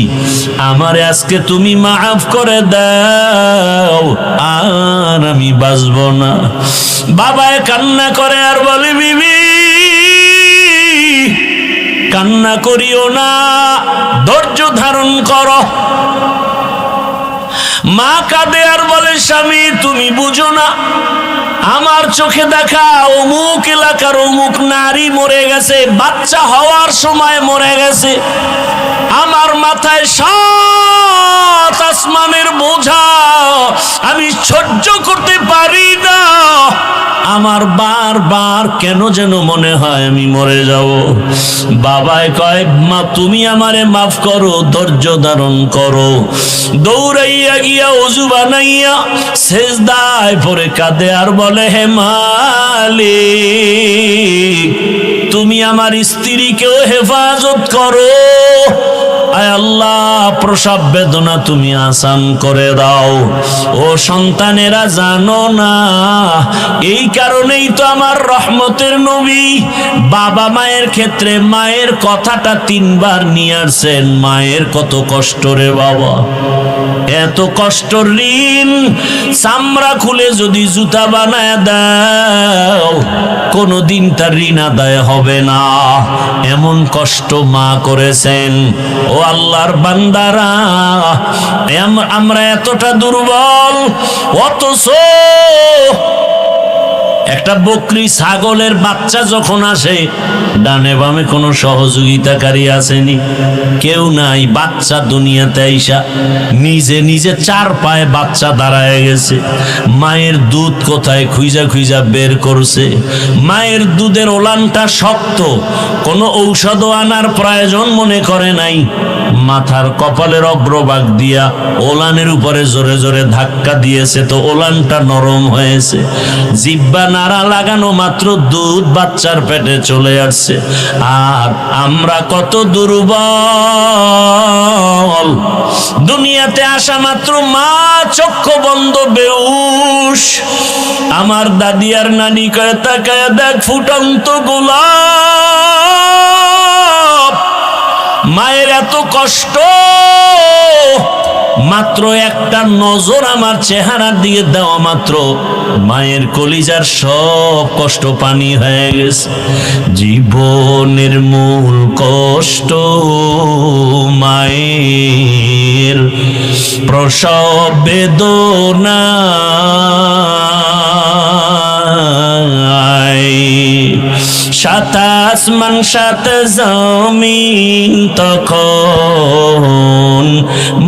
আমারে আজকে তুমি মাফ করে দাও, আর আমি বাঁচব না। বাবায় কান্না করে আর বলে, বিবি কান্না করিও না, ধৈর্য ধারণ করো। মা কাঁদে আর বলে, স্বামী তুমি বুঝো না, আমার চোখে দেখা অমুক এলাকার অমুক নারী মরে গেছে, বাচ্চা হওয়ার সময় মরে গেছে। আমার মাথায় 7 আসমানের বোঝা, আমি সহ্য করতে পারি না। আমার বারবার কেন যেন মনে হয় আমি মরে যাব। বাবায় কয়, মা তুমি আমারে মাফ করো, ধৈর্য ধারণ করো। দৌড়াইয়া গিয়া ওযু বানাইয়া সেজদায় পড়ে কাঁদে আর বলে, হে মালিক, তুমি আমার স্ত্রীকেও হেফাজত করো। আয় আল্লাহ, প্রসব বেদনা তুমি আসান করে দাও। ও সন্তানেরা, জানো না, এই কারণেই তো আমার রহমতের নবী বাবা মায়ের ক্ষেত্রে মায়ের কথাটা 3 বার নিয়ে আসছেন। মায়ের কত কষ্ট রে বাবা, এত কষ্ট ঋণ চামড়া খুলে যদি জুতা বানায় দাও, কোনদিন তার ঋণ আদায় হবে না। এমন কষ্ট মা করেছেন। ও আল্লাহর বান্দারা, আমরা এতটা দুর্বল, অথচ একটা বকরি ছাগলের বাচ্চা যখন আসে, ডানে বামে কোনো সহযোগিতাকারী আসেনি, কেউ নাই। বাচ্চা দুনিয়াতে আইসা নিজে নিজে 4 পায়ে বাচ্চা দাঁড়ায় গেছে। মায়ের দুধ কোথায় খুঁজা খুঁজা বের করছে। মায়ের দুধের ওলানটা শক্ত, কোনো ঔষধ আনার প্রয়োজন মনে করে নাই। মাথার কপালের অগ্রভাগ দিয়া ওলানের উপরে জোরে জোরে ধাক্কা দিয়েছে, তো ওলানটা নরম হয়েছে। জিহ্বা নাড়া লাগানো মাত্র দুধ বাচ্চার পেটে চলে আসছে। আর আমরা কত দুর্বল, দুনিয়াতে আসা মাত্র মা চক্ষু বন্ধ, বেহুশ। আমার দাদি আর নানি কয়ে, তাকায় দেখ ফুটন্ত গোলাপ। মায়ের এত কষ্ট, মাত্র একটা নজর আমার চেহারার দিকে দেওয়া মাত্র মায়ের কলিজার সব কষ্ট পানি হয়ে গেছে। জীবনের মূল কষ্ট মায়ের, প্রসব বেদনা সাত আসমান সাত জমিন তখন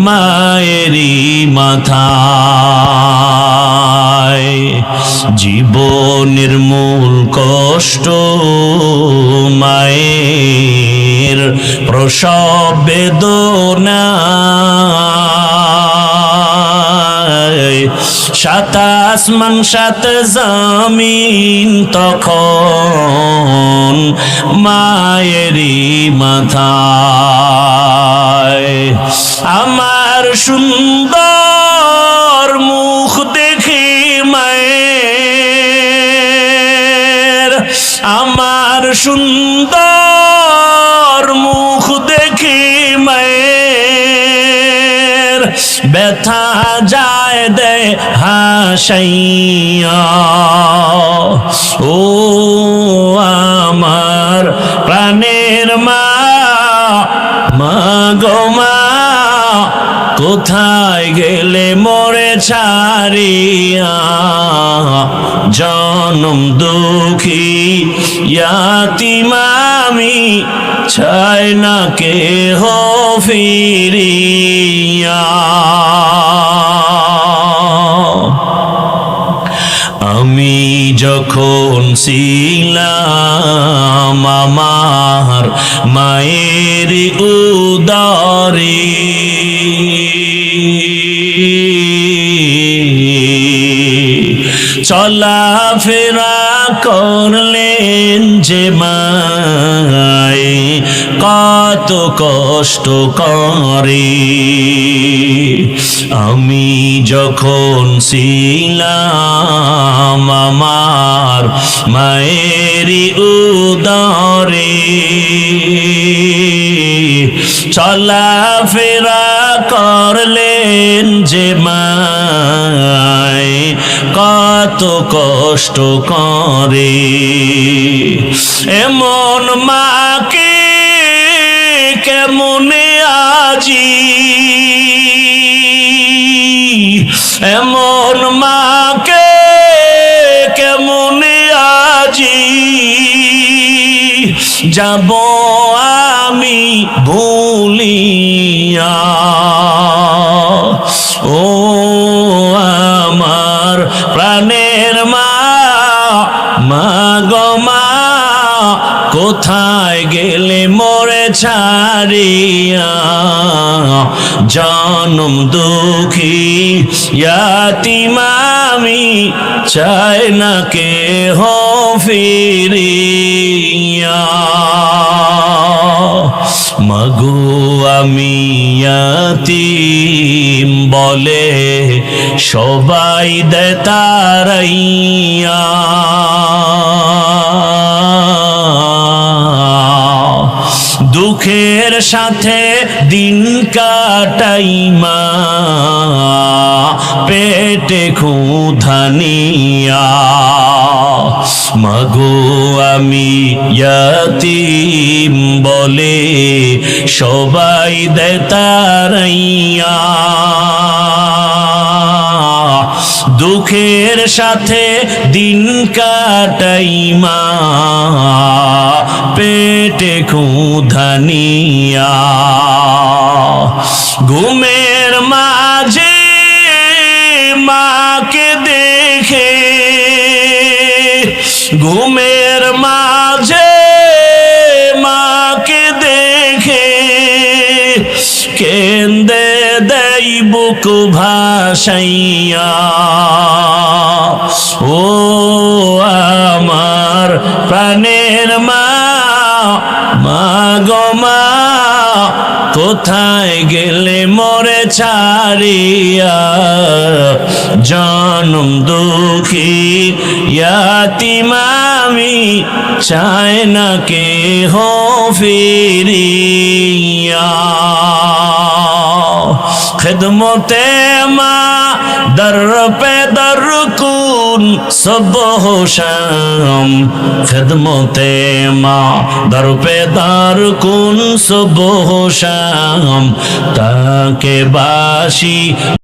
মায়েরই মাথায় জীবনের মূল কষ্ট মায়ের প্রসব বেদনা সাত আসমান সাত জমিন তখন মায়েরই মাথায় আমার সুন্দর মুখ দেখি মায়ের আমার সুন্দর মুখ দেখি মায়ের ব্যথা যায় দে হাসাইয়া ও আমার প্রাণের মা মা গো মা কোথায় গেলে মোরে ছাড়িয়া জনম দুঃখী ইয়াতিম আমি চাই না কেহ ফিরিয়া আমি যখন ছিলাম আমার মায়ের উদরে চলাফেরা করলেন যে মায় কত কষ্ট করে আমি যখন ছিলাম আমার মায়েরই উদরে চলাফেরা করলেন যে মায় কত কষ্ট করে এমন মাকে কেমনে আজি এমন মাকে কেমনে আজি যাব আমি ভুলিয়া ও আমার প্রাণের মা মা গো মা কোথায় গেলে মোরে ছাড়িয়া জনম দুঃখী ইয়াতিম আমি চাই না কেহ ফিরিয়া মাগো আমি ইয়াতিম বলে সবাই দেয় তারাইয়া দুঃখের সাথে দিন কাটাই মা পেটে ক্ষুধা নিয়া মাগো আমি ইয়াতিম বলে সবাই দেয় তারাইয়া দুঃখের সাথে দিন কাটাই মা পেটে ক্ষুধা নিয়া ঘুমের মাঝে মাকে দেখে ঘুমের মাঝে মাকে দেখে কেন্দে দেই বুক ভাসাইয়া ও আমার প্রাণের মা মা গো মা কোথায় গেলে মোরে ছাড়িয়া জনম দুঃখী ইয়াতিম আমি চাই না কেহ ফিরিয়া খেদমতে মা দর পে দর কুন সুবহ শাম, খেদমতে মা দর পে দর কুন সুবহ শাম, তাকে বাসি